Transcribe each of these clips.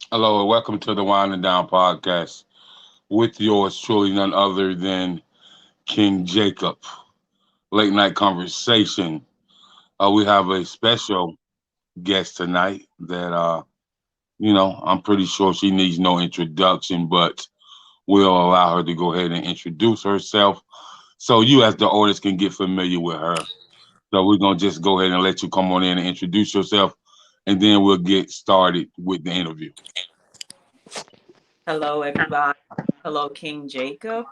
Hello and welcome to the Winding Down podcast with yours truly, none other than King Jacob. Late night conversation. We have a special guest tonight that, I'm pretty sure she needs no introduction, but we'll allow her to go ahead and introduce herself so you, as the audience, can get familiar with her. So we're going to just go ahead and let you come on in and introduce yourself, and then we'll get started with the interview. Hello, everybody. Hello, King Jacob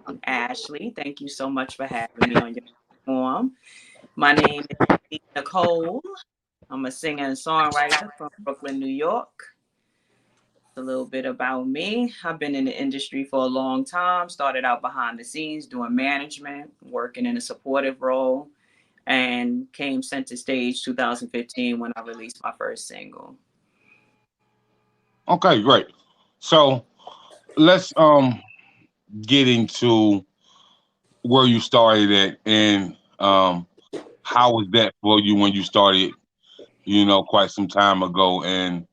and Ashley. Thank you so much for having me on your platform. My name is Monique Nikkole. I'm a singer and songwriter from Brooklyn, New York. A little bit about me. I've been in the industry for a long time. Started out behind the scenes doing management, working in a supportive role, and came center stage 2015 when I released my first single. Okay, great. So let's get into where you started at and how was that for you when you started, quite some time ago and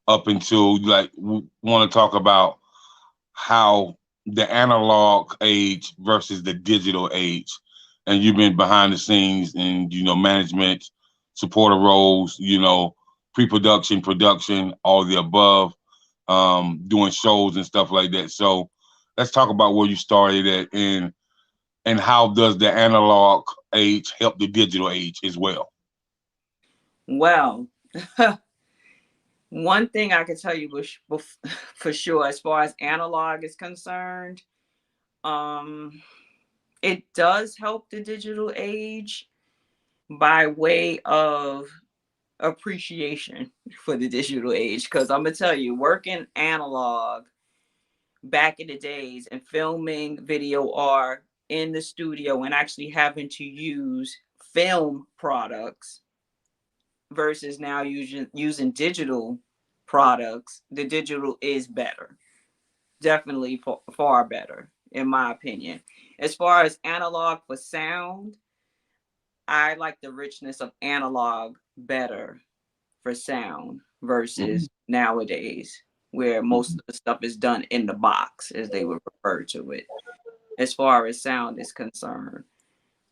up until like want to talk about how the analog age versus the digital age, and you've been behind the scenes and management, supporter roles, pre-production, production, all the above, doing shows and stuff like that. So let's talk about where you started at and how does the analog age help the digital age as well? Well, one thing I can tell you for sure, as far as analog is concerned, um, it does help the digital age by way of appreciation for the digital age. Because I'm gonna tell you, working analog back in the days and filming video art in the studio and actually having to use film products versus now using digital products, the digital is better, definitely far better in my opinion. As far as analog for sound, I like the richness of analog better for sound Mhm. versus nowadays where most of the stuff is done in the box, as they would refer to it, as far as sound is concerned.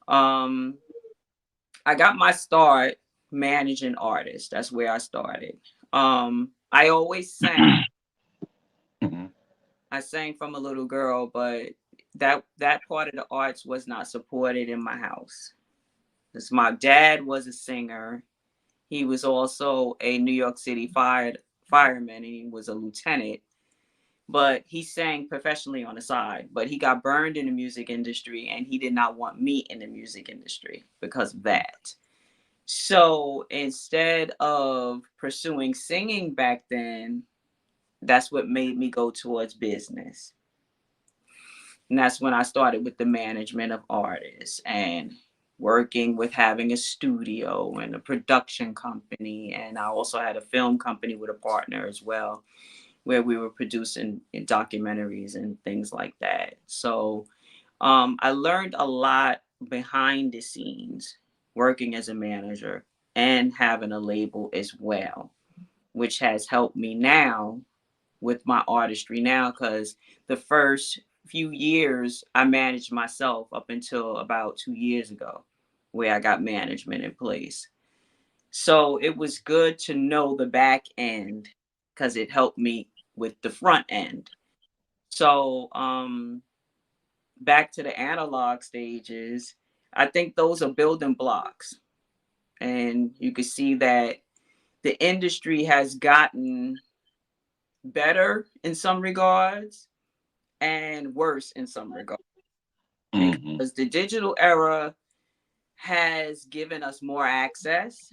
um I got my start managing artists. That's where I started. I always sang. Mhm. I sang from a little girl, but that part of the arts was not supported in my house. Because my dad was a singer. He was also a New York City fireman, and he was a lieutenant. But he sang professionally on the side. But he got burned in the music industry, and he did not want me in the music industry because of that. So instead of pursuing singing back then, that's what made me go towards business. And that's when I started with the management of artists and working with having a studio and a production company. And I also had a film company with a partner as well, where we were producing documentaries and things like that. So I learned a lot behind the scenes working as a manager and having a label as well, which has helped me now with my artistry now, because the first few years I managed myself up until about 2 years ago, where I got management in place. So it was good to know the back end because it helped me with the front end. So back to the analog stages, I think those are building blocks. And you can see that the industry has gotten better in some regards and worse in some regards, Mhm. because the digital era has given us more access,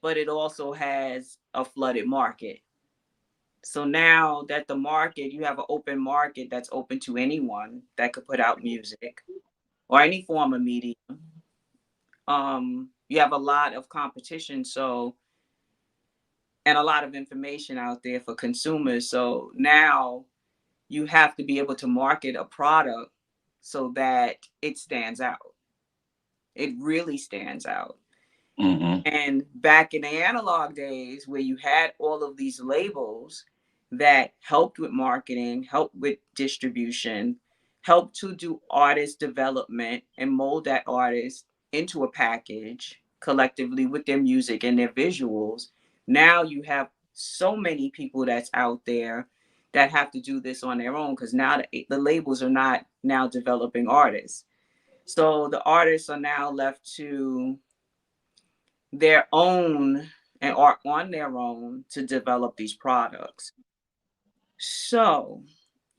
but it also has a flooded market. So now that the market, you have an open market that's open to anyone that could put out music or any form of media. You have a lot of competition, so, and a lot of information out there for consumers. So now you have to be able to market a product so that it stands out. It really stands out. Mhm. And back in the analog days where you had all of these labels, that helped with marketing, helped with distribution, helped to do artist development and mold that artist into a package collectively with their music and their visuals. Now you have so many people that's out there that have to do this on their own, because now the labels are not now developing artists. So the artists are now left to their own and are on their own to develop these products. So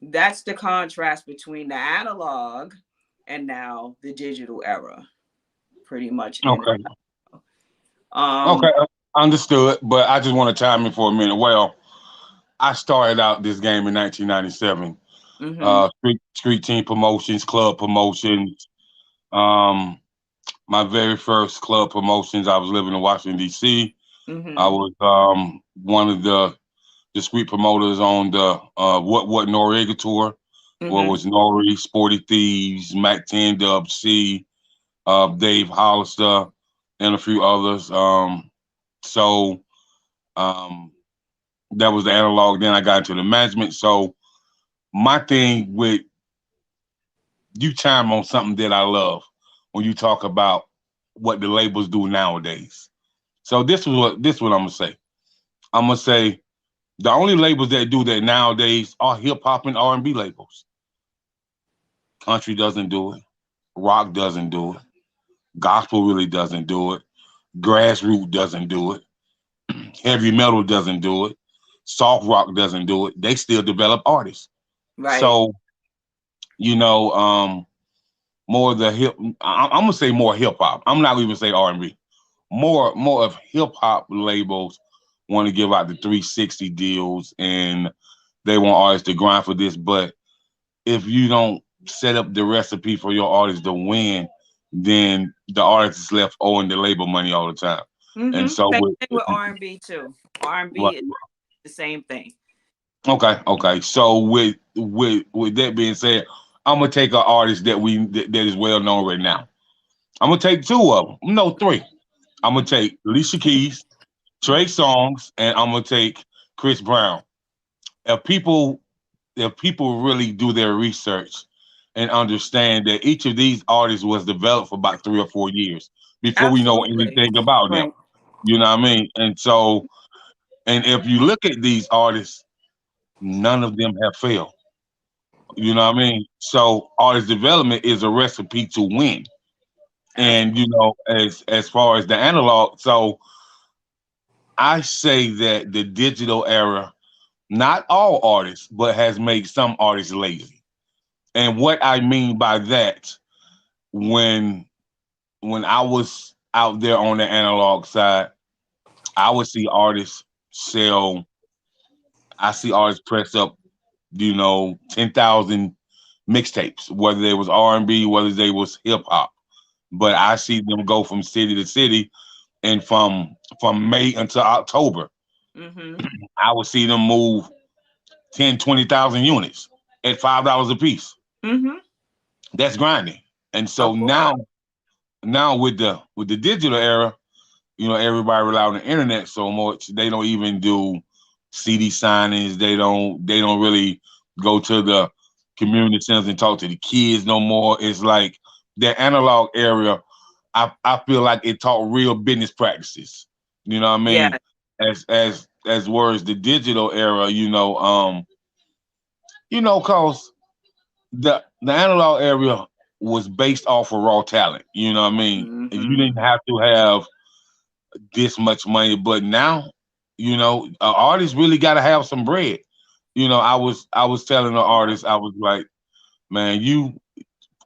that's the contrast between the analog and now the digital era, pretty much. In Okay. um, Okay. Understood. But I just want to chime in for a minute. Well, I started out this game in 1997. mm-hmm, Street team promotions, club promotions. Um, my very first club promotions, I was living in Washington D.C. I mm-hmm, was one of the street promoters on the what Noriega tour. What mm-hmm, was Nori, Sporty Thieves, Mac 10, Dub C, Dave Hollister, and a few others. So um, that was the analog. Then I got into the management. So my thing with you chime on something that I love when you talk about what the labels do nowadays. So this is what I'm gonna say. I'm gonna say the only labels that do that nowadays are hip hop and R&B labels. Country doesn't do it. Rock doesn't do it. Gospel really doesn't do it. Grassroots doesn't do it. Heavy metal doesn't do it. Soft rock doesn't do it. They still develop artists. right, So you know, more of the hip. I'm gonna say more hip hop. I'm not even say R&B. More of hip hop labels want to give out the 360 deals, and they want artists to grind for this. But if you don't set up the recipe for your artist to win, then the artist is left owing the label money all the time. And mm-hmm. so Same with thing with R&B too. R&B what is the same thing. okay. So with that being said, I'm gonna take an artist that is well known right now. I'm gonna take two of them. No, three. I'm gonna take Alicia Keys, Trey Songz, and I'm gonna take Chris Brown. If people if people really do their research and understand that each of these artists was developed for about 3 or 4 years before we know Absolutely. anything about them. Right. You know what I mean? And so, and if you look at these artists, none of them have failed. You know what I mean? So artist development is a recipe to win. And you Absolutely. know, as far as the analog, so I say that the digital era, not all artists, but has made some artists lazy. And what I mean by that, when I was out there on the analog side, I would see artists sell. I see artists press up, 10,000 mixtapes, whether they was R&B, whether they was hip hop. But I see them go from city to city, and from May until October, Mm-hmm. I would see them move 10, 20,000 units at $5 a piece. Mm-hmm. That's grinding. And so Of course. now with the digital era, everybody rely on the internet so much they don't even do CD signings. They don't really go to the community centers and talk to the kids no more. It's like that analog area. I feel like it taught real business practices. You know what I Yeah. mean? As words the digital era. Cause the analog area was based off of raw talent. You know what I mean? And you Mm-hmm. didn't have to have this much money, but now, artists really got to have some bread. I was telling the Yeah. artist, I was like, man,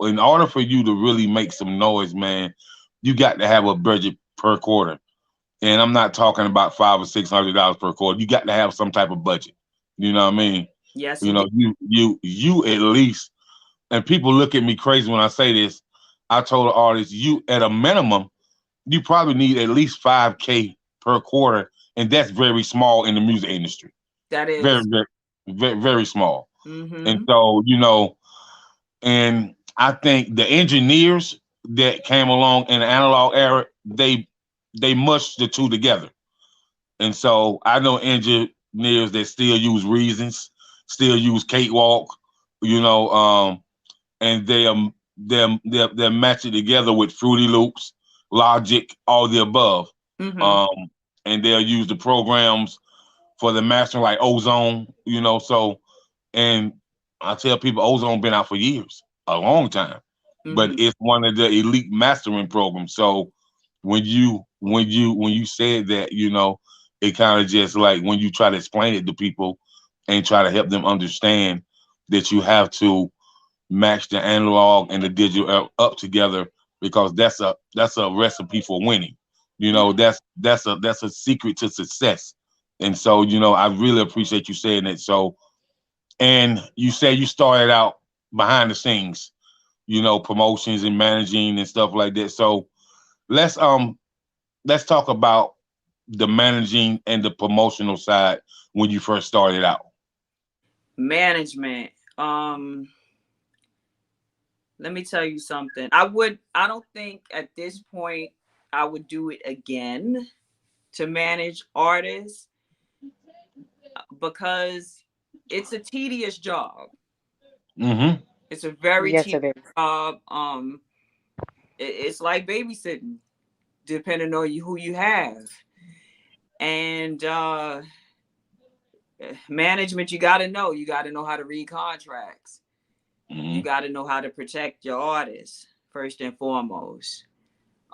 in order for you to really make some noise, man, you got to have a budget per quarter. And I'm not talking about $500 or $600 per quarter. You got to have some type of budget. You know what I mean? Yes, You know, indeed. you at least, and people look at me crazy when I say this. I told the artist, you at a minimum, you probably need at least 5K per quarter, and that's very small in the music industry. That Very, is. very, very, very small. And Mm-hmm. so, and I think the engineers that came along in the analog era, they mushed the two together. And so I know engineers that still use reasons, still use cakewalk, you know, and they're match it together with Fruity Loops, Logic, all the above. Mm-hmm. Um, and they'll use the programs for the mastering like Ozone, you know. So, and I tell people Ozone been out for years, a long time, but Mm-hmm. it's one of the elite mastering programs. So when you said that, you know, it kind of just like when you try to explain it to people and try to help them understand that you have to match the analog and the digital up together because that's a recipe for winning. You Yeah. know, that's a secret to success. And so, you know, I really appreciate you saying it. So, and you said you started out behind the scenes, you know, promotions and managing and stuff like that. So let's let's talk about the managing and the promotional side when you first started out. Management. Let me tell you something. I don't think at this point I would do it again to manage artists because it's a tedious job. Mm-hmm. It's a very Yes, tedious it is. job. It's like babysitting, depending on who you have. And management, you got to know how to read contracts. You Mm-hmm. got to know how to protect your artists first and foremost.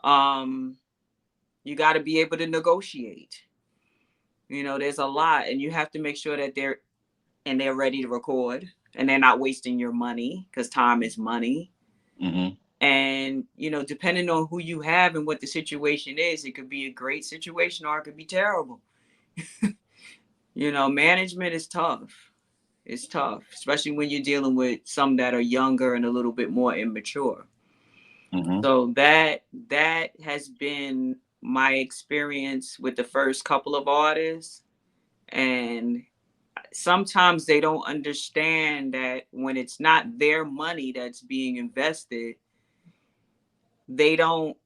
Um, you got to be able to negotiate. There's a lot, and you have to make sure that they're ready to record, and they're not wasting your money because time is money. Mm-hmm. And depending on who you have and what the situation is, it could be a great situation or it could be terrible. Management is tough. It's tough, especially when you're dealing with some that are younger and a little bit more immature. Mm-hmm. So that has been my experience with the first couple of artists. And sometimes they don't understand that when it's not their money that's being invested, they don't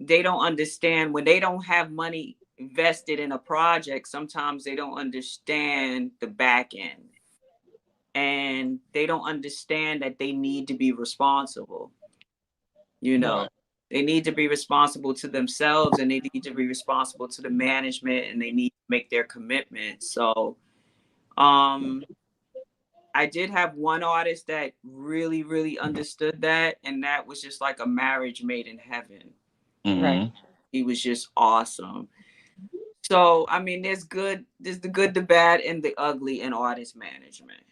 they don't understand when they don't have money invested in a project. Sometimes they don't understand the back end, and they don't understand that they need to be responsible. you know Right. they need to be responsible to themselves, and they need to be responsible to the management, and they need to make their commitments. So um I did have one artist that really, really understood that, and that was just like a marriage made in heaven. Right. Mm-hmm. He was just awesome. So, I mean, there's the good, the bad, and the ugly in artist management.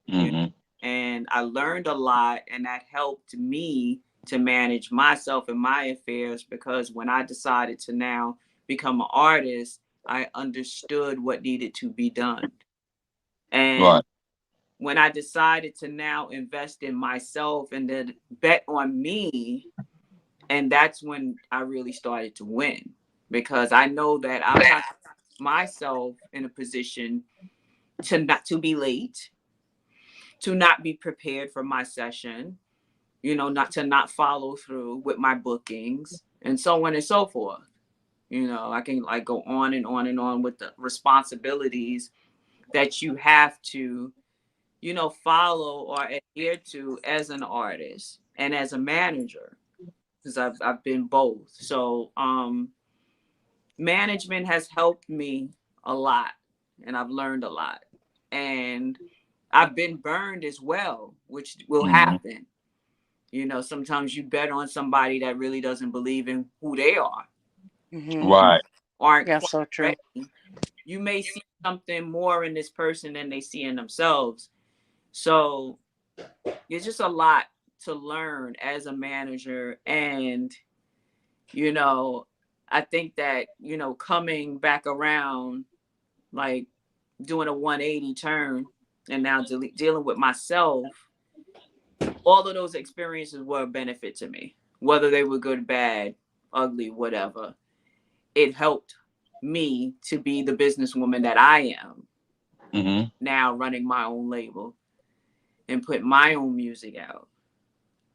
You know? Mm-hmm. And I learned a lot, and that helped me to manage myself and my affairs because when I decided to now become an artist, I understood what needed to be done. And Right. when I decided to now invest in myself and then bet on me, and that's when I really started to win because I know that I'm not myself in a position to not to be late, to not be prepared for my session, not follow through with my bookings and so on and so forth. I can like go on and on and on with the responsibilities that you have to follow or adhere to as an artist and as a manager, because I've been both. So management has helped me a lot, and I've learned a lot. And I've been burned as well, which will Mm-hmm. happen. Sometimes you bet on somebody that really doesn't believe in who they are, Hmm. Right. aren't That's quite so true. ready. You may see something more in this person than they see in themselves. So it's just a lot to learn as a manager. And, you know, I think that, coming back around, like doing a 180 turn and now dealing with myself, all of those experiences were a benefit to me, whether they were good, bad, ugly, whatever. It helped me to be the businesswoman that I am Mm-hmm. now, running my own label and put my own music out.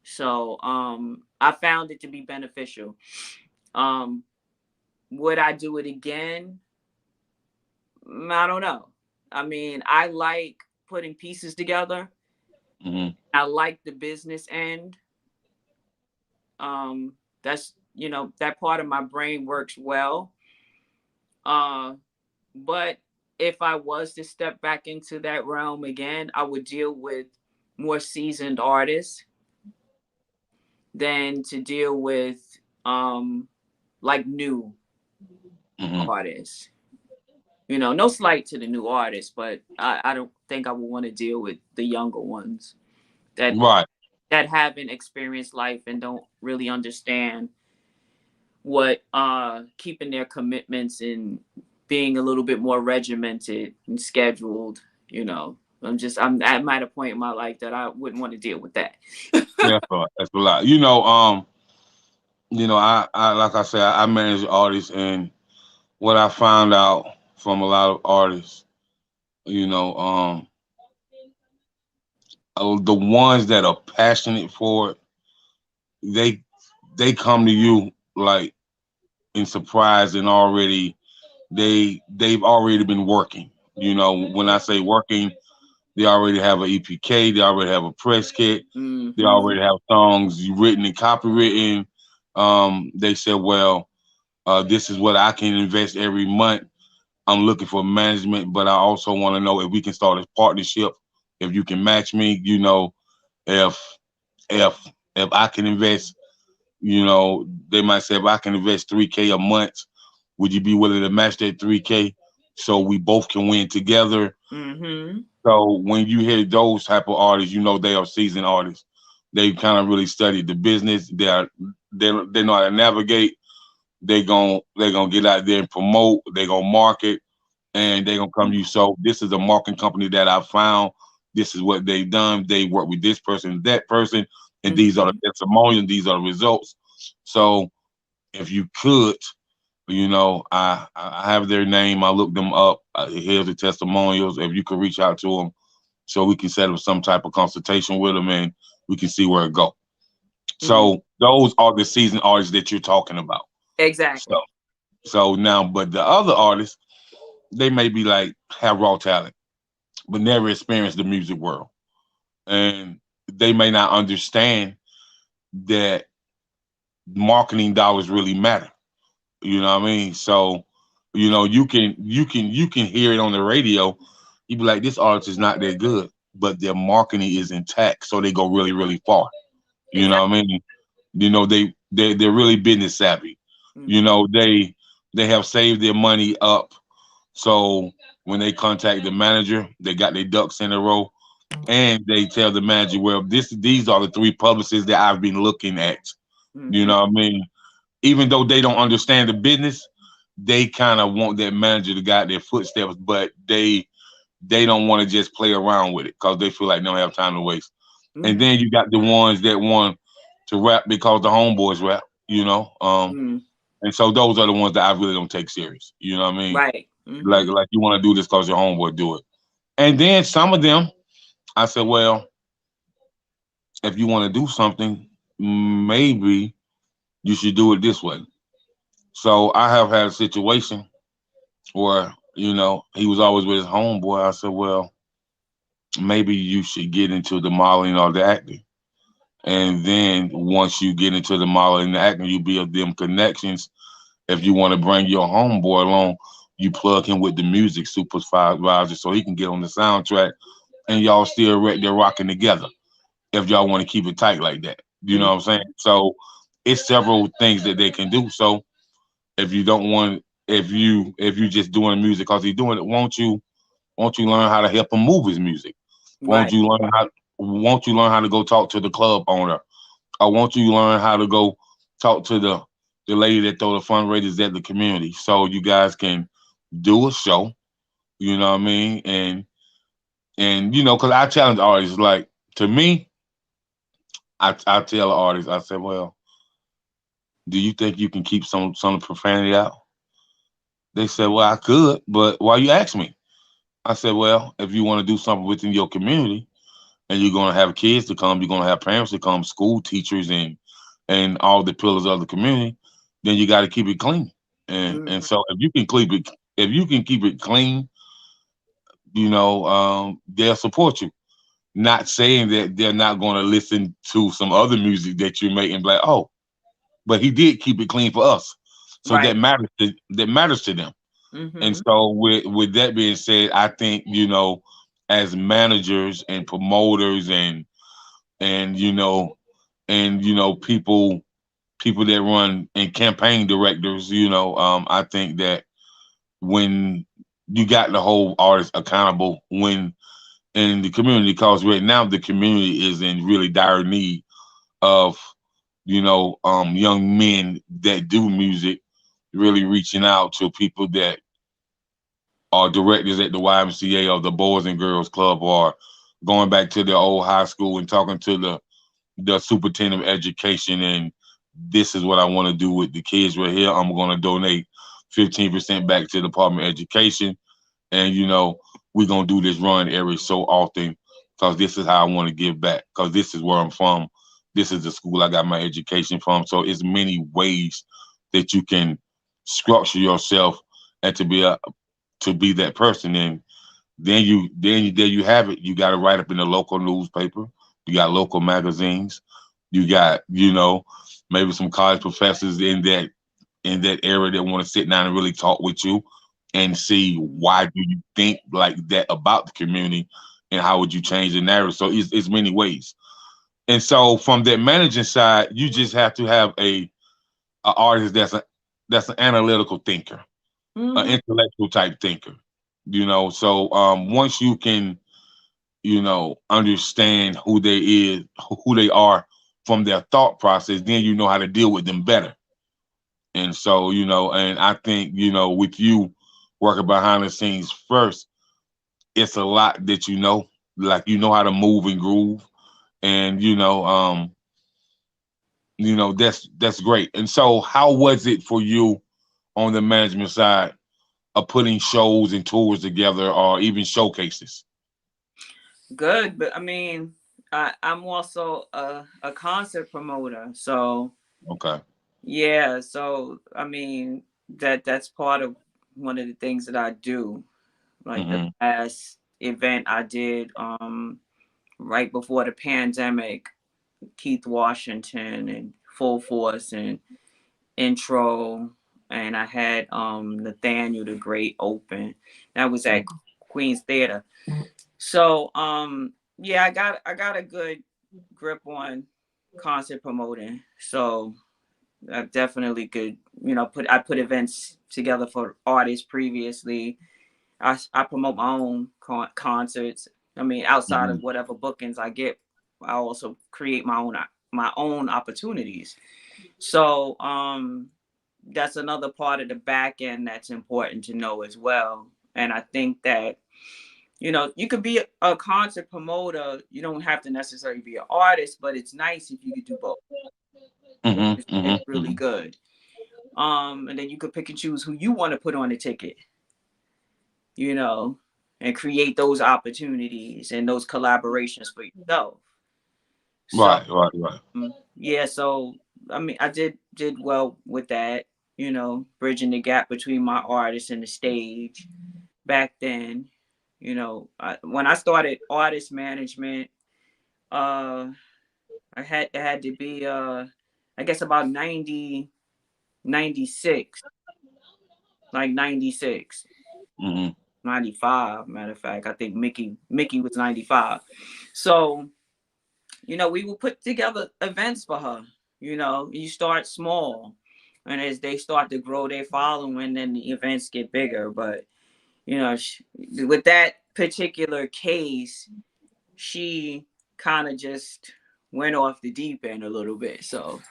So I found it to be beneficial. Um, would I do it again? I don't know. I mean, I like putting pieces together. Mm-hmm. I like the business end. That's, that part of my brain works well. Uh, but if I was to step back into that realm again, I would deal with more seasoned artists than to deal with like new Mm-hmm. artists. No slight to the new artists, but I don't think I would want to deal with the younger ones that Right. haven't experienced life and don't really understand what keeping their commitments and being a little bit more regimented and scheduled. I'm at a point in my life that I wouldn't want to deal with that. Yeah, that's a lot. I like I said, I manage artists, and what I found out from a lot of artists, you know, the ones that are passionate for it, they they come to you like in surprise and already they've already been working. When I say working, they already have an EPK, they already have a press kit, they Hmm. already have songs written and copywritten. They said, well, this is what I can invest every month. I'm looking for management, but I also want to know if we can start a partnership. If you can match me, if if if I can invest, they might say if I can invest 3K a month, would you be willing to match that 3K so we both can win together? Hmm. So when you hear those type of artists, they are seasoned artists. They kind of really studied the business. They know how to navigate. They gonna get out there and promote. They gonna market, and they gonna come to you. So this is a marketing company that I found. This is what they've done. They work with this person, that person, and these are the Hmm. testimonials. These are the results. So if you could, I have their name. I looked them up. Here's the testimonials. If you could reach out to them, so we can set up some type of consultation with them, and we can see where it go. Hmm. So those are the seasoned artists that you're talking about. So Exactly. now, but the other artists, they may be like have raw talent, but never experienced the music world, and they may not understand that marketing dollars really matter. You know what I mean? So, you can hear it on the radio. You be like, this artist is not that good, but their marketing is intact, so they go really, really far. You know Exactly. what I mean? They're really business savvy. You Hmm. know, they have saved their money up. So when they contact the manager, they got their ducks in a row, and they tell the manager, well, these are the three publicists that I've been looking at. You Hmm. know what I mean? Even though they don't understand the business, they kind of want that manager to guide their footsteps, but they don't want to just play around with it because they feel like they don't have time to waste. And Hmm. then you got the ones that want to rap because the homeboys rap, Hmm. and so those are the ones that I really don't take serious. You know what I mean? Right. Hmm. Like you want to do this because your homeboy do it. And then some of them, I said, well, if you want to do something, maybe you should do it this way. So I have had a situation where, he was always with his homeboy. I said, well, maybe you should get into the modeling or the acting. And then once you get into the modeling and the acting, you build them connections. If you want to bring your homeboy along, you plug him with the music supervisor so he can get on the soundtrack, and y'all still they're rocking together. If y'all want to keep it tight like that, you know what I'm saying? So it's several things that they can do. So if you don't want, if you just doing music because he's doing it, won't you learn how to help him move his music? Won't Right. you learn how? Won't you learn how to go talk to the club owner? Or won't you learn how to go talk to the lady that throw the fundraisers at the community so you guys can do a show? You know what I mean? And because I challenge artists. Like to me, I tell artists, I said, well, do you think you can keep some of the profanity out? They said, well, I could, but why you ask me? I said, well, if you want to do something within your community, and you're gonna have kids to come, you're gonna have parents to come, school teachers, and all the pillars of the community, then you got to keep it clean. And Hmm. so if you can keep it clean, they'll support you. Not saying that they're not going to listen to some other music that you make and be like, oh, but he did keep it clean for us. So Right. that matters to them. And Mm-hmm. so with that being said, I think, as managers and promoters and people that run and campaign directors, I think that when you got the whole artist accountable when in the community, because right now the community is in really dire need of young men that do music, really reaching out to people that are directors at the YMCA or the Boys and Girls Club, or going back to their old high school and talking to the superintendent of education, and this is what I want to do with the kids right here. I'm going to donate 15% back to the Department of Education, and we're gonna do this run every so often because this is how I want to give back. Because this is where I'm from. This is the school I got my education from. So it's many ways that you can structure yourself and to be that person. And there you have it. You got to write up in the local newspaper. You got local magazines. You got maybe some college professors in that area that want to sit down and really talk with you and see why do you think like that about the community and how would you change the narrative. So it's many ways. And so from that managing side, you just have to have a artist that's an analytical thinker, an Mm-hmm. intellectual type thinker. So once you can understand who they are from their thought process, then you know how to deal with them better. And so, and I think, with you working behind the scenes first, it's a lot that like how to move and groove. And that's great. And so how was it for you on the management side of putting shows and tours together or even showcases? Good, but I mean, I'm also a concert promoter, so Okay. yeah. So I mean, that's part of one of the things that I do. Like the Hmm. last event I did, right before the pandemic, Keith Washington and Full Force and Intro, and I had Nathaniel the Great open. That was at Queen's Theater. So yeah, I got a good grip on concert promoting. So I definitely could, put events together for artists previously. I promote my own concerts. I mean, outside Hmm. of whatever bookings I get, I also create my own opportunities. So that's another part of the back end that's important to know as well. And I think that you could be a concert promoter. You don't have to necessarily be an artist, but it's nice if you could do both. Hmm. It's really Hmm. good. And then you could pick and choose who you want to put on the ticket, you know, and create those opportunities and those collaborations for yourself. So Right, right, right. yeah, so I mean, I did well with that, bridging the gap between my artist and the stage back then. When I started artist management, uh, it had to be I guess about 96, like 96, Hmm. 95. Matter of fact, I think Mickey was 95. So we will put together events for her. You start small, and as they start to grow their following, then the events get bigger. But with that particular case, she kind of just went off the deep end a little bit. So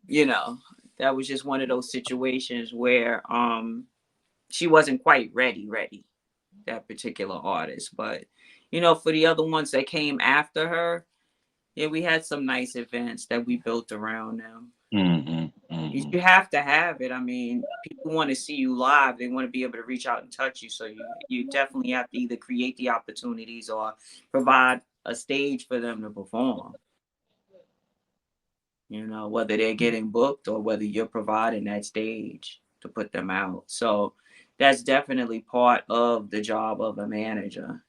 you know that was just one of those situations where she wasn't quite ready, that particular artist. But for the other ones that came after her, yeah, we had some nice events that we built around them. Hmm. Hmm. You have to have it. I mean, people want to see you live. They want to be able to reach out and touch you. So you definitely have to either create the opportunities or provide a stage for them to perform. Whether they're getting booked or whether you're providing that stage to put them out. So that's definitely part of the job of a manager.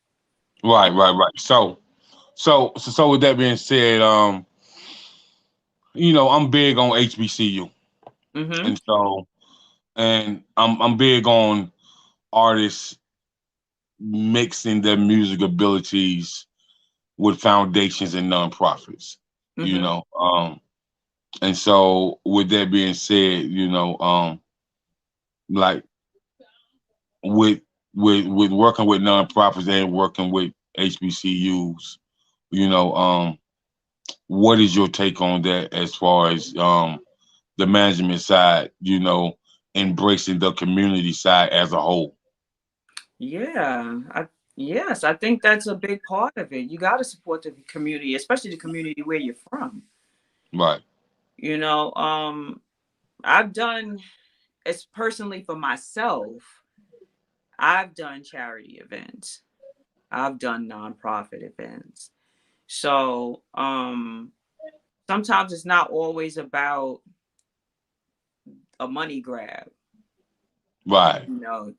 Right, right, right. So with that being said, I'm big on HBCU, Mm-hmm. and I'm big on artists mixing their music abilities with foundations and nonprofits. You Mm-hmm. know, and so with that being said, like with with working with nonprofits and working with HBCUs, you know, what is your take on that as far as the management side, embracing the community side as a whole? Yeah, yes, I think that's a big part of it. You got to support the community, especially the community where you're from. Right. You know, I've done, it's personally for myself, I've done charity events. I've done nonprofit events. So, sometimes it's not always about a money grab. Right.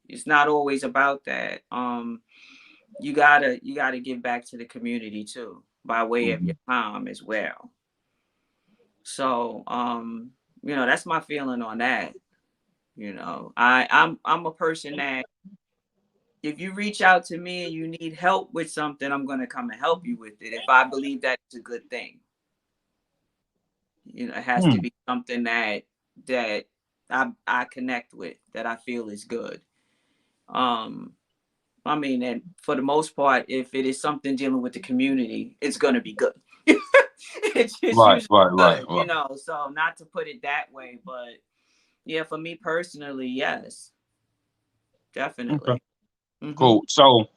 It's not always about that. You gotta give back to the community too by way of Mhm. your time as well. So, that's my feeling on that. I'm a person that if you reach out to me and you need help with something, I'm gonna come and help you with it if I believe that's a good thing. It has to Hmm. be something that I connect with, that I feel is good. Um, I mean, and for the most part, if it is something dealing with the community, it's gonna be good. It's Right, usually right, right, good, right. So not to put it that way, but yeah, for me personally, yes, Okay. definitely. Mhm. Cool. So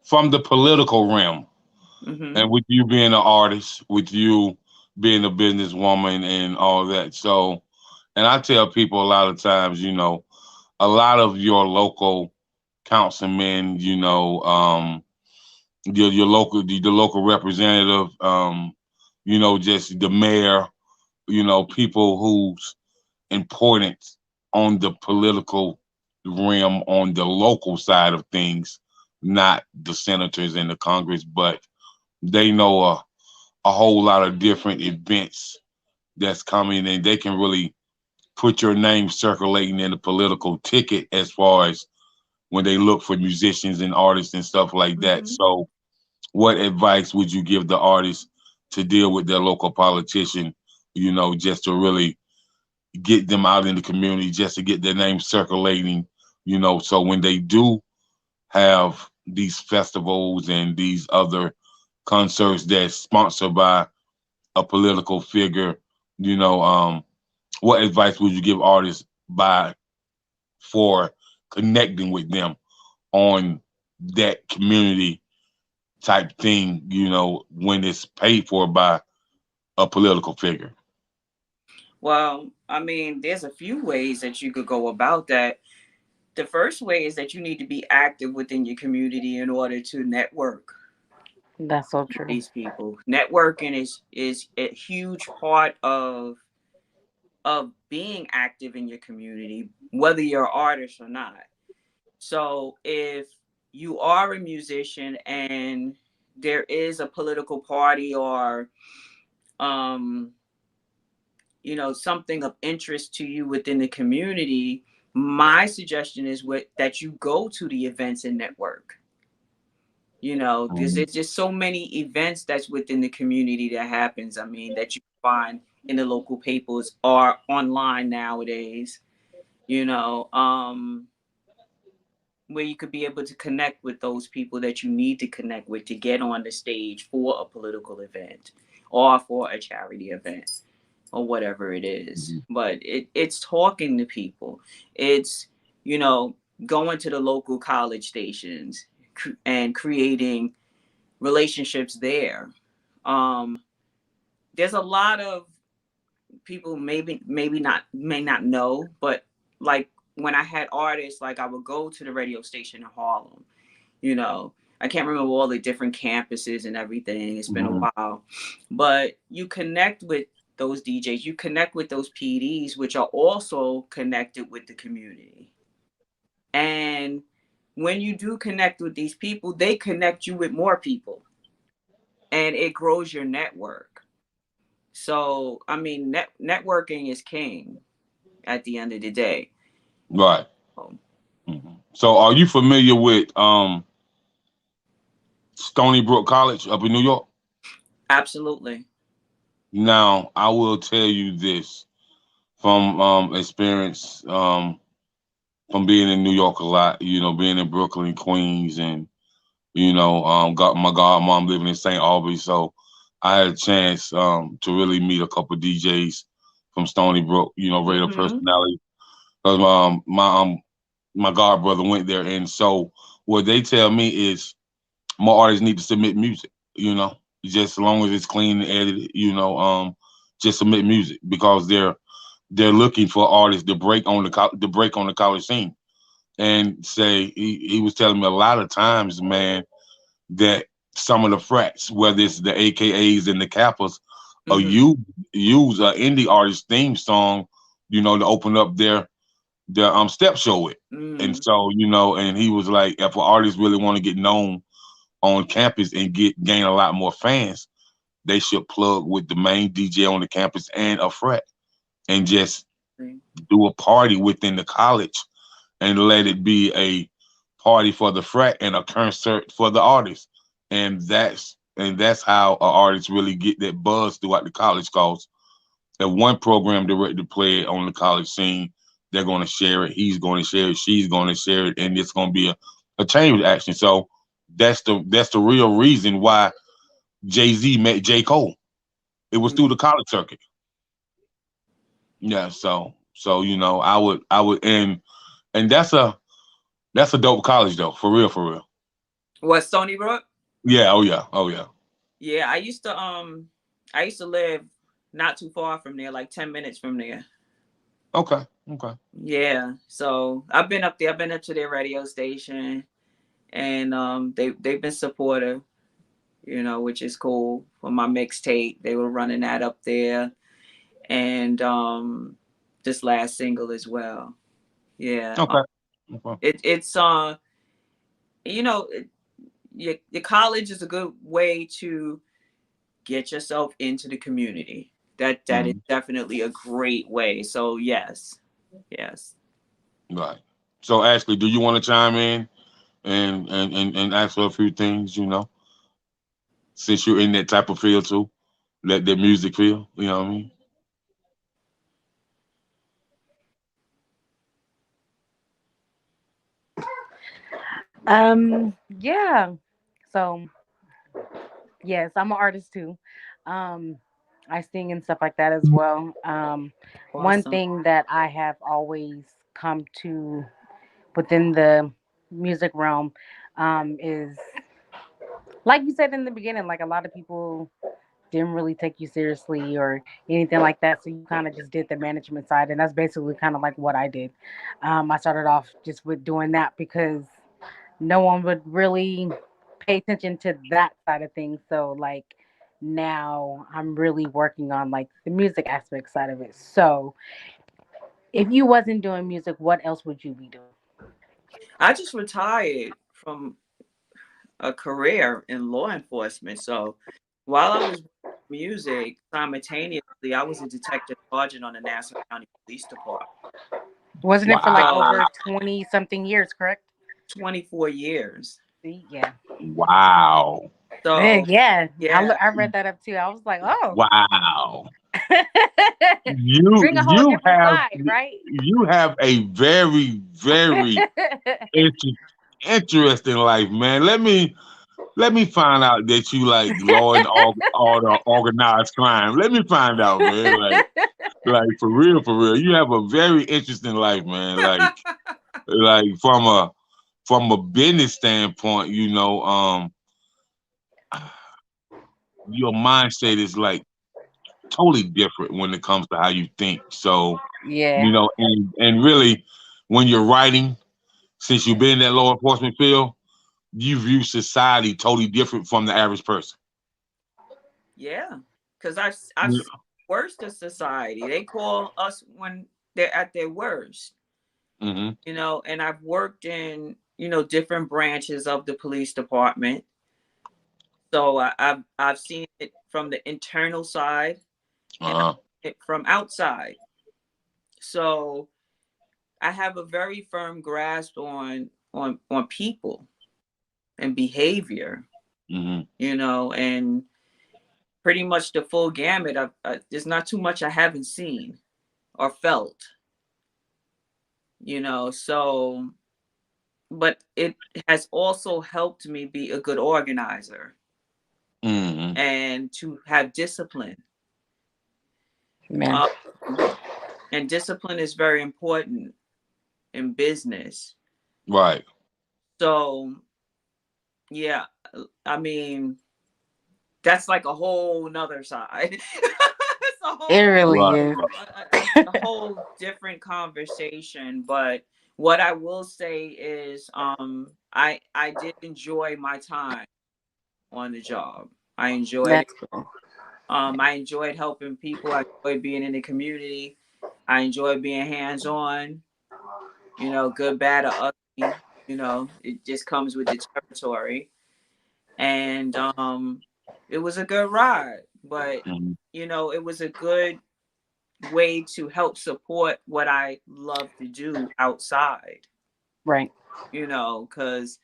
from the political realm, Mhm. and with you being an artist, with you being a businesswoman and all that. So, and I tell people a lot of times, a lot of your local councilmen, the local representative, just the mayor, people whose importance on the political realm on the local side of things, not the senators and the Congress, but they know a whole lot of different events that's coming, and they can really put your name circulating in the political ticket as far as when they look for musicians and artists and stuff like that. Mhm. So, what advice would you give the artists to deal with their local politician, just to really get them out in the community, just to get their name circulating, so when they do have these festivals and these other concerts that's sponsored by a political figure, you know, um, what advice would you give artists for connecting with them on that community type thing, when it's paid for by a political figure? Well, I mean, there's a few ways that you could go about that. The first way is that you need to be active within your community in order to network That's so with true. these people. Networking is a huge part of being active in your community, whether you're an artist or not. So if you are a musician and there is a political party or um something of interest to you within the community, my suggestion is that you go to the events and network. Because Mhm. there's just so many events that's within the community that happens. I mean, that you find in the local papers or online nowadays. You know, where you could be able to connect with those people that you need to connect with to get on the stage for a political event or for a charity event or whatever it is. Mhm. But it's talking to people. It's, you know, going to the local college stations and creating relationships there. Um, there's a lot of people maybe not may not know, but like when I had artists, like I would go to the radio station in Harlem. You know, I can't remember all the different campuses and everything. It's been a Mhm. while, but you connect with those DJs, you connect with those PDs, which are also connected with the community. And when you do connect with these people, they connect you with more people, and it grows your network. So, I mean, networking is king at the end of the day. Right. So, So are you familiar with Stony Brook College up in New York? absolutely. Now, I will tell you this from experience, from being in New York a lot, being in Brooklyn, Queens, and got my godmom living in St. Albans, so I had a chance to really meet a couple of DJs from Stony Brook, radio Mm-hmm. personality. Because my god brother went there, and so what they tell me is more artists need to submit music. Just as long as it's clean and edited. Just submit music because they're looking for artists to break on the college scene. And say he was telling me a lot of times, man, that some of the frats, whether it's the AKAs and the Kappas, or Mm-hmm. use an indie artist theme song, to open up their step show with. And Mm-hmm. so, and he was like, if an artist really want to get known on campus and gain a lot more fans, they should plug with the main DJ on the campus and a frat and just do a party within the college and let it be a party for the frat and a concert for the artist. And that's how an artist really get that buzz throughout the college. Cause if one program director play it on the college scene, they're going to share it. He's going to share it. She's going to share it, and it's going to be a chain reaction. So that's the real reason why Jay-Z met J. Cole. It was through the college circuit. Yeah. So I would and that's a dope college though, for real, for real. What, Stony Brook? Yeah. Oh yeah. Oh yeah. Yeah, I used to live not too far from there, like 10 minutes from there. Okay. Okay. Yeah, so I've been up there. I've been up to their radio station, and they've been supportive, which is cool. For my mixtape, they were running that up there, and this last single as well. Yeah, Okay. Okay. it's you know, it, your college is a good way to get yourself into the community. That is Mhm. definitely a great way. So yes, yes. Right. So Ashley, do you want to chime in and ask her a few things? Since you're in that type of field too, that music field. You know what I mean? Yeah. So yes, I'm an artist too. Um, I sing and stuff like that as well. One Awesome. thing that I have always come to within the music realm is like you said in the beginning, like a lot of people didn't really take you seriously or anything like that. So you kind of just did the management side, and that's basically kind of like what I did. I started off just with doing that because no one would really pay attention to that side of things. So like now I'm really working on like the music aspect side of it. So if you wasn't doing music, what else would you be doing? I just retired from a career in law enforcement. So while I was music, simultaneously, I was a detective sergeant on the Nassau County Police Department. Wasn't it for like Wow. over So 20 something years, correct? 24 years. See, yeah. Wow. So Yeah, yeah, I read that up too. I was like, oh, Wow. You bring a whole you different have side, right? you have a very very inter- interesting life, man. Let me find out that you like law and order, organized crime. Let me find out, man. Like for real. You have a very interesting life, man. Like from a business standpoint, your mindset is like totally different when it comes to how you think. So, Yeah, and really when you're writing, since you've been in that law enforcement field, you view society totally different from the average person. yeah. Because I've seen the worst of society. They call us when they're at their worst. Mm-hmm. You know, and I've worked in, you know, different branches of the police department. So I've seen it from the internal side and Uh-huh. it from outside. So I have a very firm grasp on people and behavior, Mm-hmm. you know, and pretty much the full gamut. There's not too much I haven't seen or felt, you know. So, but it has also helped me be a good organizer Mm-hmm. and to have discipline. Man. Um, and discipline is very important in business. Right. So, yeah, I mean, that's like a whole nother side. It's It really Right. is. a whole different conversation. But what I will say is, I did enjoy my time on the job. I enjoyed it. That's cool. I enjoyed helping people. I enjoyed being in the community. I enjoyed being hands on. You know, good, bad, or ugly. You know, it just comes with the territory. And it was a good ride. But Mm-hmm. you know, it was a good way to help support what I love to do outside, Right. you know, because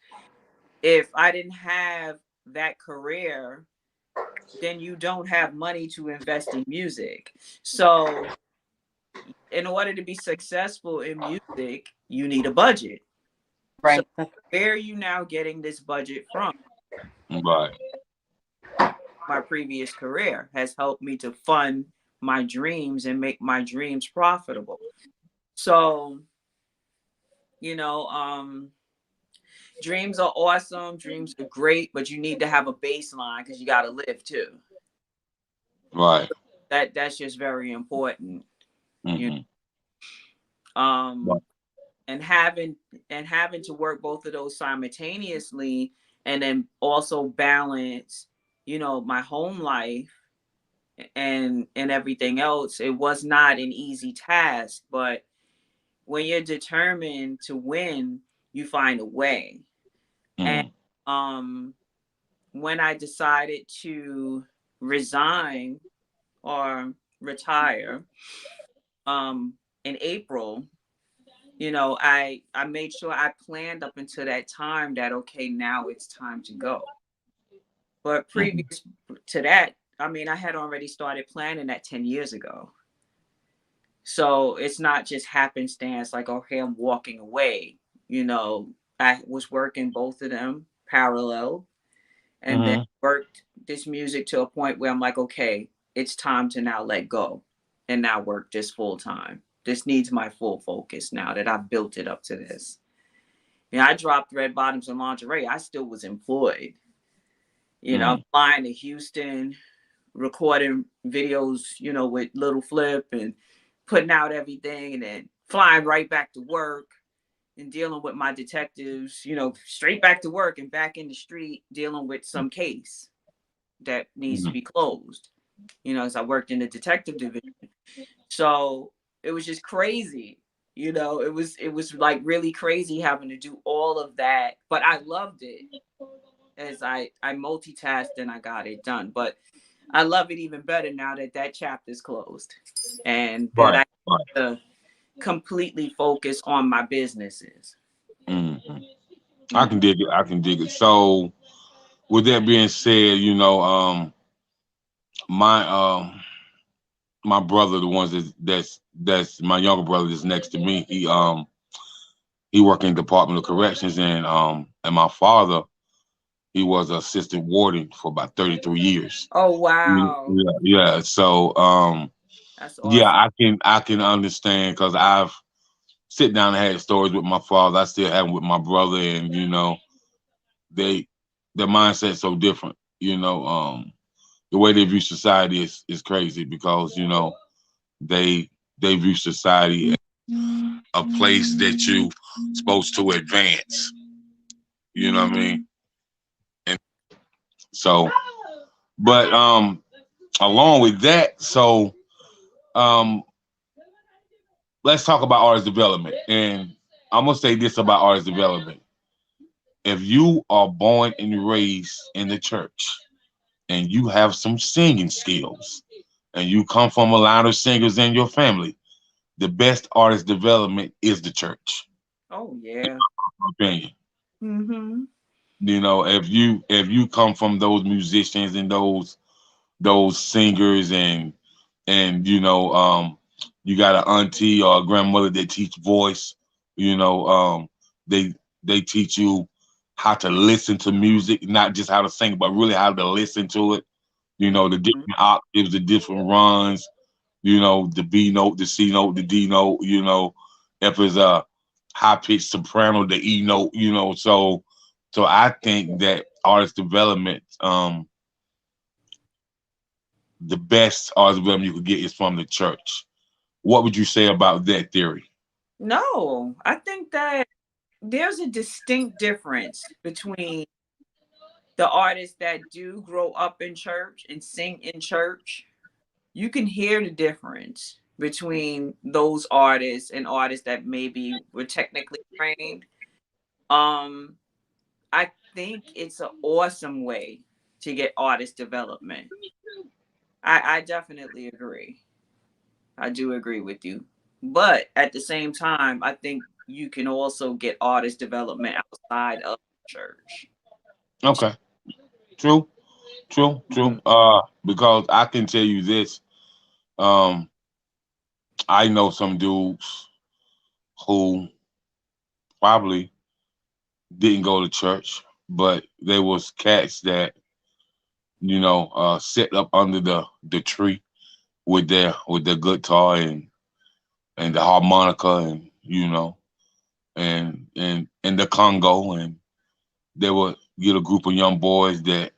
if I didn't have that career, then you don't have money to invest in music. So, in order to be successful in music, you need a budget. So, Right. That's where are you now getting this budget from? Right. My previous career has helped me to fund my dreams and make my dreams profitable. So, you know, dreams are awesome, dreams are great, but you need to have a baseline because you got to live too. Right. That's just very important, you Mm-hmm. know. Right. And having to work both of those simultaneously, and then also balance, you know, my home life and everything else. It was not an easy task, but when you're determined to win, you find a way. And Mm-hmm. um when I decided to resign or retire um in April, you know, I made sure I planned up until that time that okay, now it's time to go. But Mm-hmm. previous to that, I mean, I had already started planning that 10 years ago. So it's not just happenstance like okay, I'm walking away. You know, I was working both of them parallel and then Mm-hmm. worked this music to a point where I'm like, okay, it's time to now let go and now work this full time. This needs my full focus now that I've built it up to this. You know, I dropped red bottoms and lingerie. I still was employed. You know, I'm Mm-hmm. flying to Houston, recording videos, you know, with Little Flip and putting out everything and then flying right back to work and dealing with my detectives, you know, straight back to work and back in the street dealing with some case that needs to be closed. You know, as I worked in the detective division. So it was just crazy. You know, it was like really crazy having to do all of that. But I loved it as I multitasked and I got it done. But I love it even better now that that chapter's closed and that Right. I Right. uh, completely focus on my businesses. Mm-hmm. I Mm. can dig it. I can dig it. So, with that being said, my my brother, the ones that's my younger brother that's next to me, he worked in the Department of Corrections, and my father, he was assistant warden for about 33 years. Oh wow, Yeah, yeah. So that's yeah, awesome. I can understand because I've sit down and had stories with my father. I still have them with my brother, and they their mindset's so different. The way they view society is crazy because they they view society as a place that you supposed to advance. You know what I mean? And so, but along with that, so um, let's talk about artist development. And I'm gonna say this about artist development. If you are born and raised in the church and you have some singing skills and you come from a line of singers in your family, the best artist development is the church. Oh yeah. My opinion. Mm-hmm. If you come from those musicians and those singers and you got an auntie or a grandmother that teach voice, you know they they teach you how to listen to music, not just how to sing but really how to listen to it, the Mm-hmm. different octaves, the different runs, the B note, the C note, the D note, if it's a high pitched soprano, the E note, so I think that artist development, the best artist development you could get is from the church. What would you say about that theory? No, I think that there's a distinct difference between the artists that do grow up in church and sing in church. You can hear the difference between those artists and artists that maybe were technically trained. Um, I think it's an awesome way to get artist development. I definitely agree. I do agree with you. But at the same time, I think you can also get artist development outside of church. Okay, true, true, Mhm. true. Because I can tell you this, um, I know some dudes who probably didn't go to church, but there was cats that sit up under the tree with their guitar and the harmonica and and the Congo, and they would get a group of young boys that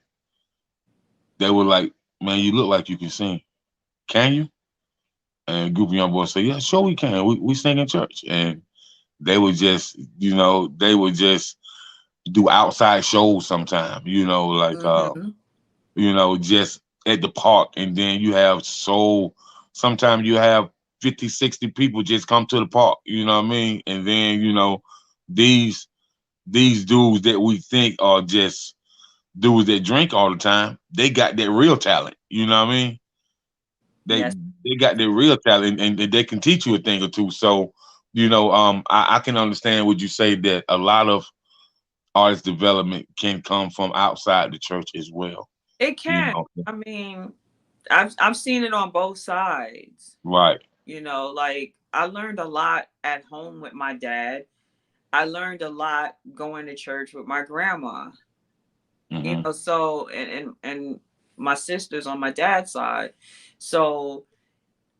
they were like, man, you look like you can sing. Can you? And a group of young boys say, yeah, sure we can. We sing in church. And they would just do outside shows sometime, like Mhm. just at the park. And then sometimes you have 50, 60 people just come to the park, you know what I mean? And then, these these dudes that we think are just dudes that drink all the time, they got that real talent. You know what I mean? They Yes, they got their real talent, and they can teach you a thing or two. So, I can understand what you say that a lot of artist development can come from outside the church as well. it You can. know, I mean, I've seen it on both sides. right? Like I learned a lot at home with my dad. I learned a lot going to church with my grandma. Hmm. So and my sisters on my dad's side. So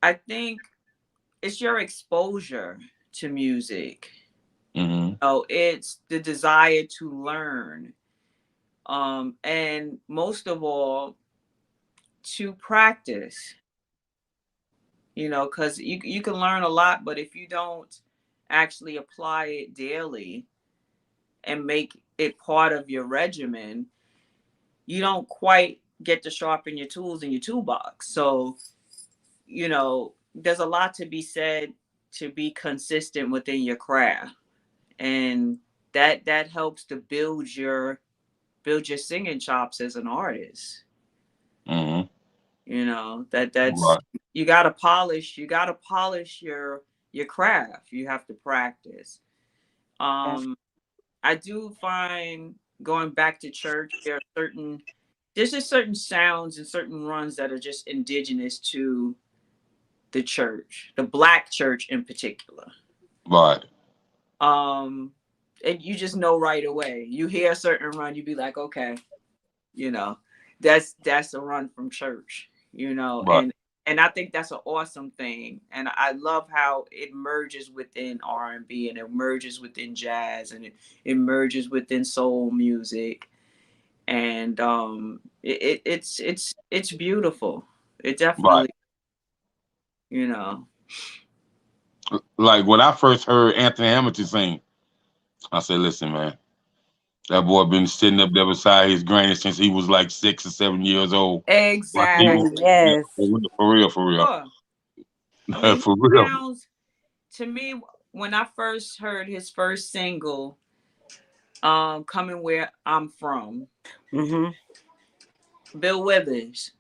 I think it's your exposure to music. Hmm. It's the desire to learn. And most of all, to practice, because you can learn a lot, but if you don't actually apply it daily and make it part of your regimen, you don't quite get to sharpen your tools in your toolbox. So, there's a lot to be said to be consistent within your craft. And that helps to build your singing chops as an artist. Hmm. That's Right. you gotta polish your craft. You have to practice. Yes. um I do find, going back to church, there's just certain sounds and certain runs that are just indigenous to the church, the black church in particular. Right. um and you just know right away. You hear a certain run, you be like, okay, you know that's a run from church. Right. And I think that's an awesome thing, and I love how it merges within R&B, and it merges within jazz, and it merges within soul music. And it's beautiful. It Right. definitely, you know Like when I first heard Anthony Hamilton sing, I said, "Listen, man, that boy been sitting up there beside his granny since he was like 6 or 7 years old. Like exactly. Yes. for real, for real, Sure. I mean, for real." sounds to me. when I first heard his first single, "Coming Where I'm From," Mm-hmm. Bill Withers,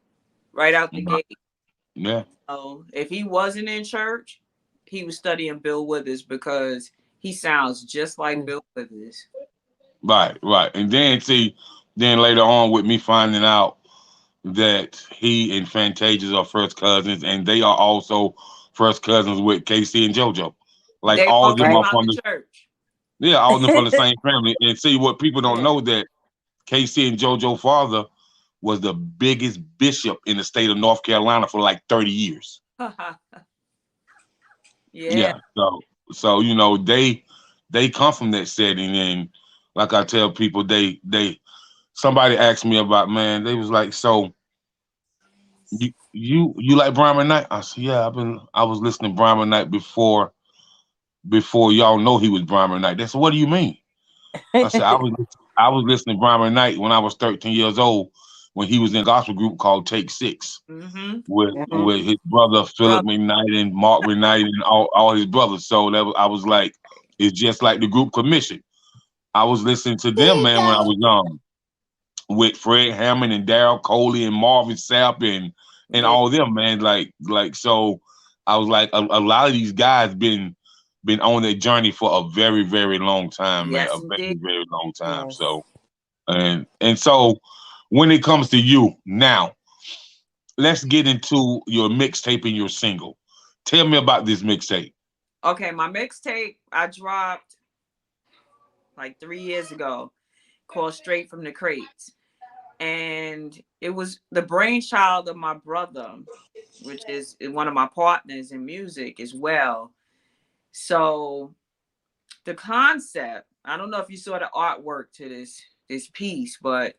right out the gate. Yeah. So if he wasn't in church, he was studying Bill Withers because he sounds just like Bill Withers. Right, right. And then see, then later on with me finding out that he and Fantasia's are first cousins, and they are also first cousins with Casey and JoJo. Like They all of both them came are Right. out from the the church. yeah, all of them from the same family. And see what people don't Yeah. know that Casey and JoJo father was the biggest bishop in the state of North Carolina for like 30 years. Yeah. Yeah. So you know, they come from that setting, and like I tell people, they somebody asked me about, man, they was like, so you like Brian McKnight? I said, yeah, I was listening to Brian McKnight before y'all know he was Brian McKnight. They said, what do you mean? I said, I was listening to Brian McKnight when I was 13 years old when he was in a gospel group called Take Six Mm-hmm. Mhm. with his brother Philip Brother. McKnight and Mark McKnight and all his brothers. So I was like, it's just like the group Commission. I was listening to them, man, when I was young, with Fred Hammond and Daryl Coley and Marvin Sapp and Yeah. all them, man. Like so, I was like, a lot of these guys been on their journey for a very very long time, man, a Yes, very indeed. very long time. Yes. So and so, when it comes to you now, let's get into your mixtape and your single. Tell me about this mixtape. Okay, my mixtape I dropped like 3 years ago, called "Straight from the Crates," and it was the brainchild of my brother, which is one of my partners in music as well. So the concept, I don't know if you saw the artwork to this piece, but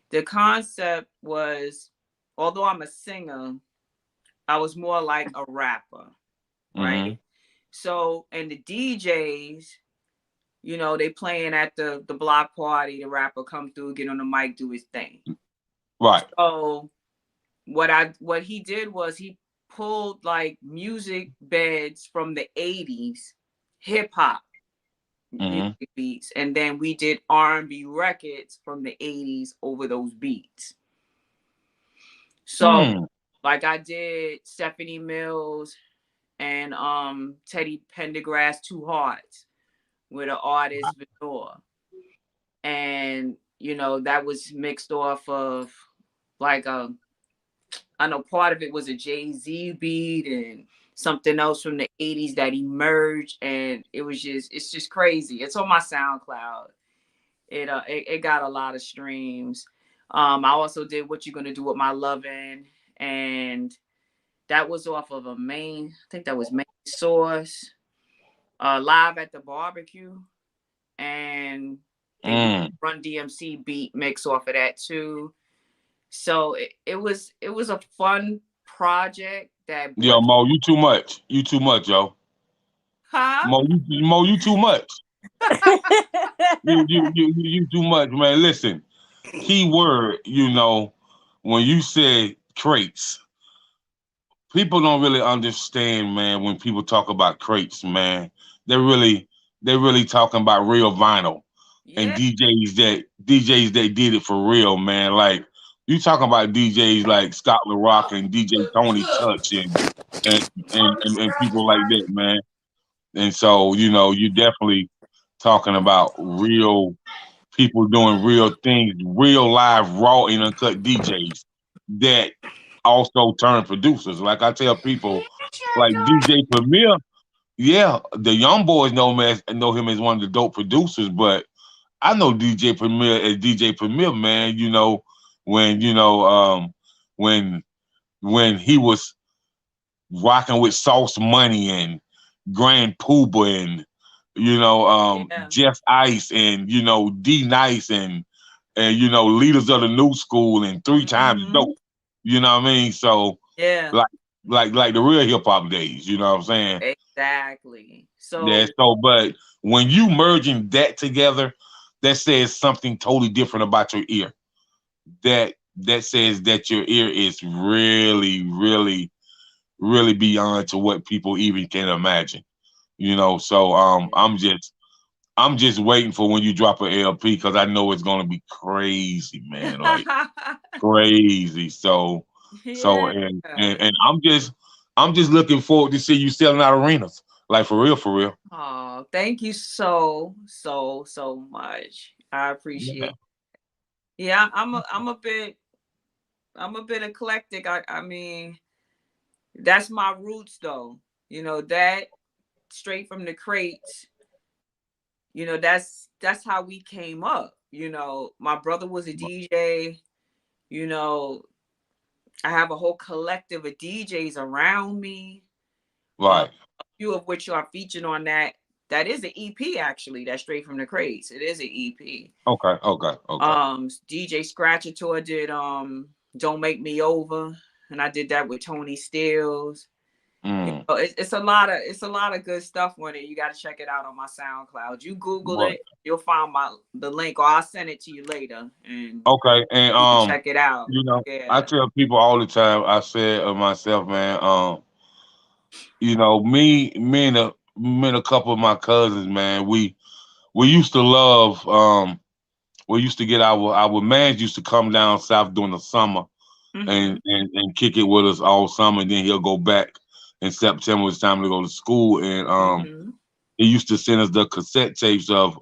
the concept was, although I'm a singer, I was more like a rapper, Mm-hmm. right? So, and the DJs, they playing at the block party, the rapper come through, get on the mic, do his thing. Right. So what he did was he pulled like music beds from the 80s, hip hop Mm-hmm. music beats, and then we did R&B records from the 80s over those beats. So Hmm. like I did Stephanie Mills and Teddy Pendergrass, Two Hearts, with an artist Venor. And that was mixed off of like I know part of it was a Jay-Z beat and something else from the 80s that emerged, and it's just crazy. It's on my SoundCloud. It got a lot of streams. I also did What You Gonna Do With My Lovin', and that was off of I think that was Main Source, Live at the Barbecue, and they did Mm. Run DMC beat mix off of that too. So it was a fun project that Yo, brought. Mo, you too much. You too much, yo. Huh? Mo, you too much. You too much, man. Listen, key word, when you say crates, people don't really understand, man. When people talk about crates, man, they're really they're really talking about real vinyl and Yeah. DJs that did it for real, man. Like you talking about DJs like Scott LaRock and DJ Tony Touch and people like that, man. And so, you definitely talking about real people doing real things, real live, raw and uncut DJs that also turn producers. Like I tell people, like DJ Premier, yeah, the young boys know him as one of the dope producers, but I know DJ Premier as DJ Premier, man. When when when he was rocking with Sauce Money and Grand Pooba and Yeah. Jeff Ice and D Nice and leaders of the new school and three times Hmm. dope. You know what I mean? So Yeah. like like the real hip hop days. You know what I'm saying? Exactly. Yeah. So So, but when you merging that together, that says something totally different about your ear. That says that your ear is really, really, really beyond to what people even can imagine. You know, so I'm just waiting for when you drop an LP because I know it's gonna be crazy, man. Like crazy. So Yeah. and I'm just looking forward to see you selling out arenas. Like for real, for real. Oh, thank you so much. I Yeah. appreciate. Yeah, I'm a bit eclectic. I mean, that's my roots though. You know, that straight from the crates, you know, that's how we came up. You know, my brother was a DJ, you know, I have a whole collective of DJs around me. A Right. few of which are featured on that. That is an EP actually. That's straight from the crates. It is an EP. Okay. Okay. Okay. DJ Scratchator did Don't Make Me Over, and I did that with Tony Stills. You Mm. know, it's a lot of good stuff on it. You got to check it out on my SoundCloud. You Google Right. it, you'll find the link, or I'll send it to you later, and Okay. And you can check it out. you know, I Yeah. tell people all the time. I said of myself, man. You know, me and a couple of my cousins, man. We used to love. We used to get our mans used to come down south during the summer Mhm. and kick it with us all summer. And then he'll go back in September. It's time to go to school, and Mhm. he used to send us the cassette tapes of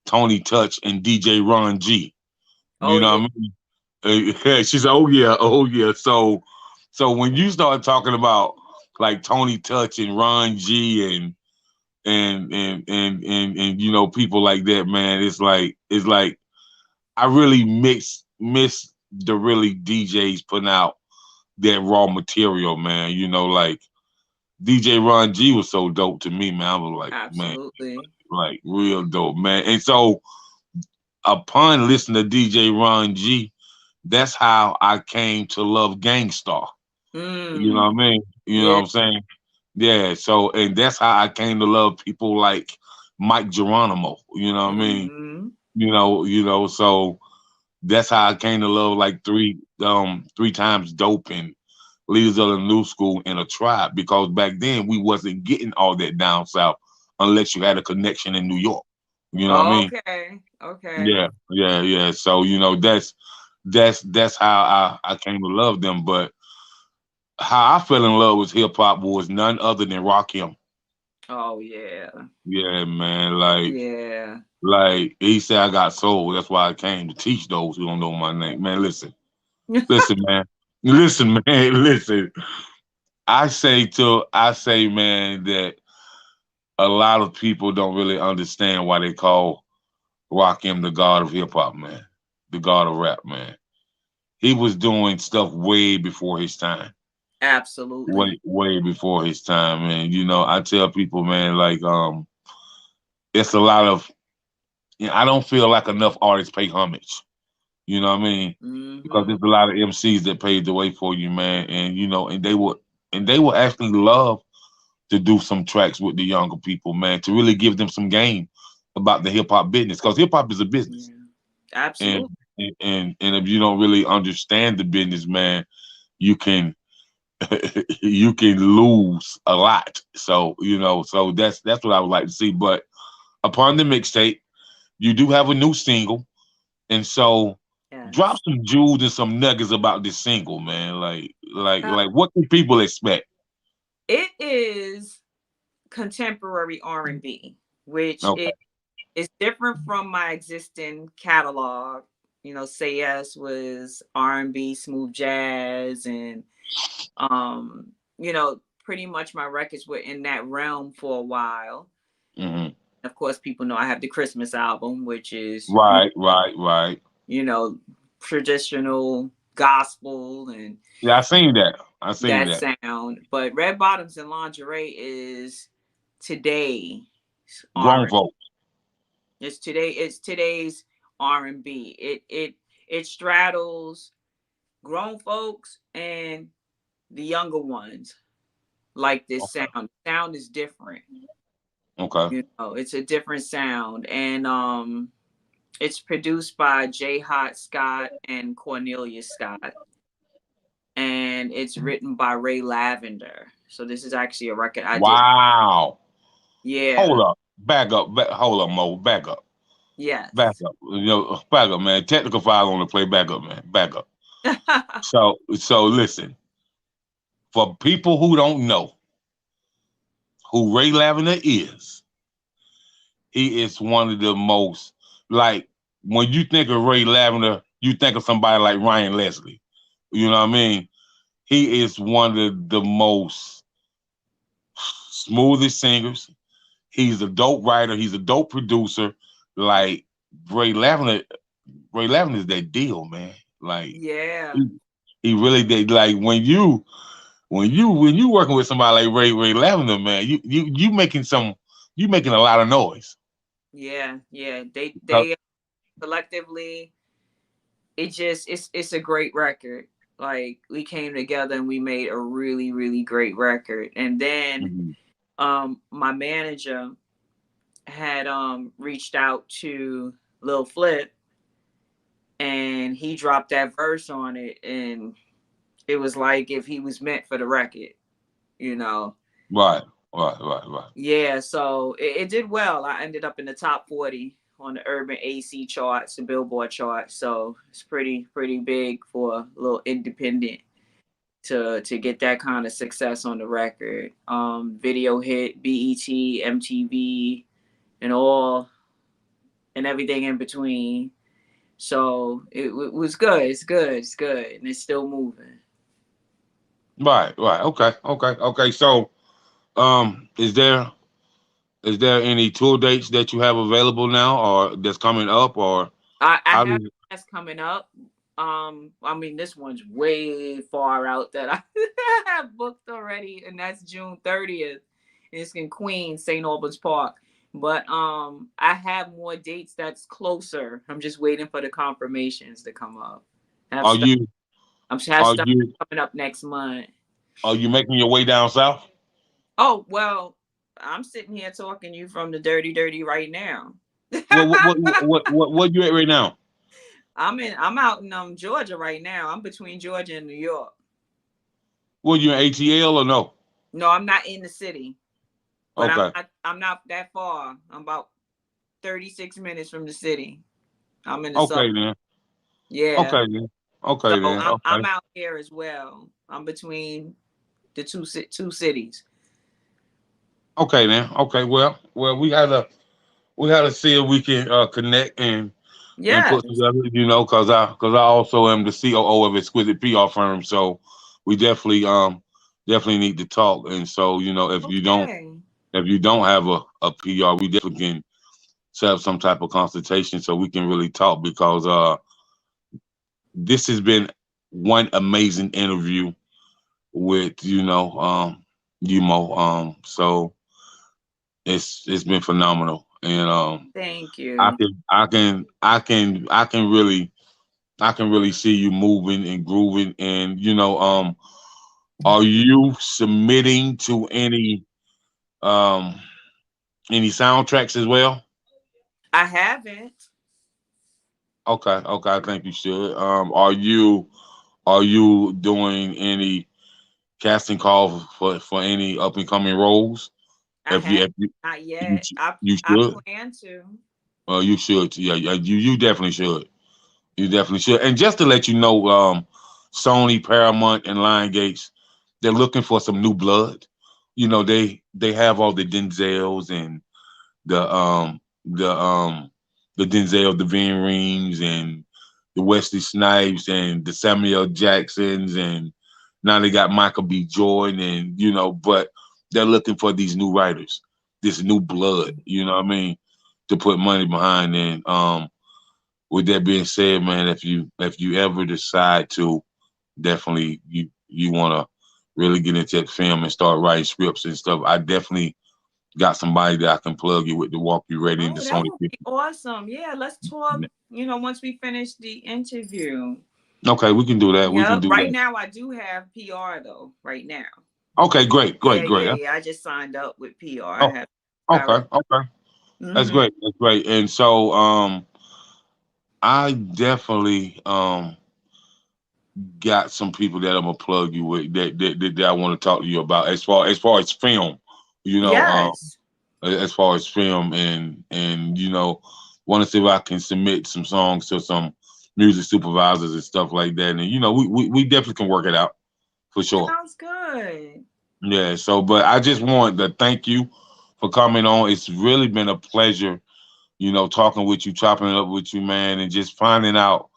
Tony Touch and DJ Ron G. Oh You know yeah. what I mean? She said, "Oh yeah, oh yeah." So when you start talking about like Tony Touch and Ron G and you know people like that, man, it's like I really miss the really DJs putting out that raw material, man. You know, like DJ Ron G was so dope to me, man. I was like, man, Absolutely. like real dope, man. And so upon listening to DJ Ron G, that's how I came to love Gangstar. You know Mm. what I mean? You know what Yeah. I'm saying? Yeah. So and that's how I came to love people like Mike Geronimo. You know what I mean? Mhm. So that's how I came to love like three times dope and leaders of the new school in a tribe because back then we wasn't getting all that down south unless you had a connection in New York. You know what I mean? Okay. Okay. Yeah, yeah, yeah. So you know that's how I came to love them. But how I fell in love with hip hop was none other than Rakim. Oh yeah. Yeah, man. Yeah. Like he said, I got soul. That's why I came to teach those who don't know my name. Man, listen, man, listen, man, listen. I say, man, that a lot of people don't really understand why they call Rakim the god of hip hop, man, the god of rap, man. He was doing stuff way before his time. Absolutely. Way before his time, man. You know, I tell people, man, like it's a lot of I don't feel like enough artists pay homage. You know what I mean? Because Mhm. there's a lot of MCs that paved the way for you, man, and you know, and they would actually love to do some tracks with the younger people, man, to really give them some game about the hip hop business. Because hip hop is a business. Yeah. And Absolutely. and if you don't really understand the business, man, you can you can lose a lot. So you know, so that's what I would like to see. But upon the mixtape, you do have a new single, and so drop Yes. some jewels and some nuggets about this single, man. Uh, What can people expect? it is contemporary R&B, which Okay, is different from my existing catalog. You know, Say Yes was R&B, smooth jazz, and you know, pretty much my records were in that realm for a while. hmm Of course, people know I have the Christmas album, which is right. you know, traditional gospel and Yeah, I seen that. I seen that that. sound. But Red Bottoms and Lingerie is today's Grown R. folks. It's today's R&B. It straddles grown folks and the younger ones like this Okay, sound. Sound is different. okay. You know, it's a different sound. And it's produced by J Hot Scott and Cornelius Scott. And it's written by Ray Lavender. So this is actually a record I did. Wow. Yeah. Hold up, hold up, Mo, back up, back Yes. up. Back up, man. Technical file on the play. Back up, man. Back up. So listen, for people who don't know who Ray Lavender is, he is one of the most, like, when you think of Ray Lavender, you think of somebody like Ryan Leslie. You know what I mean? He is one of the most smoothest singers. He's a dope writer. He's a dope producer. Like Ray Lavender, Ray Lavender is that deal, man. Like Yeah. he, he really did. Like when you working with somebody like Ray Lavender, man, you making a lot of noise. Yeah. Yeah. They Because- they collectively, it's a great record. Like we came together and we made a really, really great record. And then Mhm. my manager had reached out to Lil Flip, and he dropped that verse on it, and it was like if he was meant for the record, you know. Right, right. Yeah, so it did well. I ended up in the top 40 on the urban AC charts, the Billboard charts. So it's pretty big for a little independent to get that kind of success on the record. Video hit, BET, MTV, and all and everything in between. So it was good. It's good, and it's still moving. Right. Okay. So, is there any tour dates that you have available now, or that's coming up, or I how have does? that's coming up. I mean, this one's way far out that I have booked already, and that's June 30th. It's in Queens, St. Albans Park. But I have more dates that's closer. I'm just waiting for the confirmations to come up. I have Are stuff. you Have are stuff you coming up next month. are you making your way down south? Oh well, I'm sitting here talking to you from the dirty right now. What you at right now? I'm out in Georgia right now. I'm between Georgia and New York. What you in ATL or no? No, I'm not in the city, but Okay. I'm not that far. I'm about 36 minutes from the city. I'm in the sub. Okay then. Yeah. Okay then. So Okay then. I'm Okay. out here as well. I'm between the two cities. Okay then. Okay. Well, we gotta see if we can connect and Yeah. put together. Cause I also am the COO of Exquisite PR firm. So we definitely need to talk. And so Okay. if you don't have a PR, we definitely can set up some type of consultation so we can really talk because this has been one amazing interview with Mo. So it's been phenomenal, and Thank I you. can I can I can I can really I can really see you moving and grooving, and are you submitting to um any soundtracks as well? I haven't. Okay, I think you should. Are you doing any casting call for any up and coming roles? I If you have if you not you, yet. you I should. plan to. You should. Yeah. You definitely should. You definitely should. And just to let you know, Sony, Paramount, and Lionsgate, they're looking for some new blood. They have all the Denzels and the um the um the Denzel Devine Reams and the Wesley Snipes and the Samuel Jacksons, and now they got Michael B. Jordan, and but they're looking for these new writers, this new blood, you know what I mean, to put money behind. And with that being said, man, if you ever decide to, definitely you want to really get into that film and start writing scripts and stuff, I definitely got somebody that I can plug you with to walk you right into Oh, that Sony would be Pictures. awesome. Yeah, let's talk, once we finish the interview. Okay, we can do that. We can Yep. do Right that. now I do have PR though, right now. Okay, great, Yeah, great, great. yeah. I just signed up with PR. I Oh, have power. okay. That's Mm-hmm. great. That's great. And so, I definitely got some people that I'm gonna plug you with that I want to talk to you about as far as film. You know, Yes. as far as film, and want to see if I can submit some songs to some music supervisors and stuff like that. And we definitely can work it out for sure. Sounds good. Yeah. So, but I just want to thank you for coming on. It's really been a pleasure, talking with you, chopping it up with you, man, and just finding out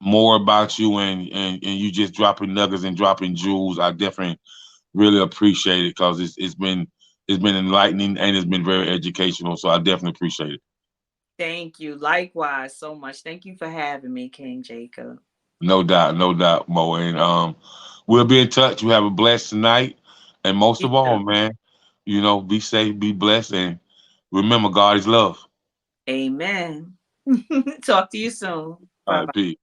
more about you and you just dropping nuggets and dropping jewels. I definitely really appreciate it because it's been enlightening and it's been very educational. So I definitely appreciate it. Thank you. Likewise, so much. Thank you for having me, King Jacob. No doubt, Mo. And we'll be in touch. You have a blessed night, and most You of all, too. man, be safe, be blessed, and remember, God is love. Amen. Talk to you soon. All Bye right, bye. peace.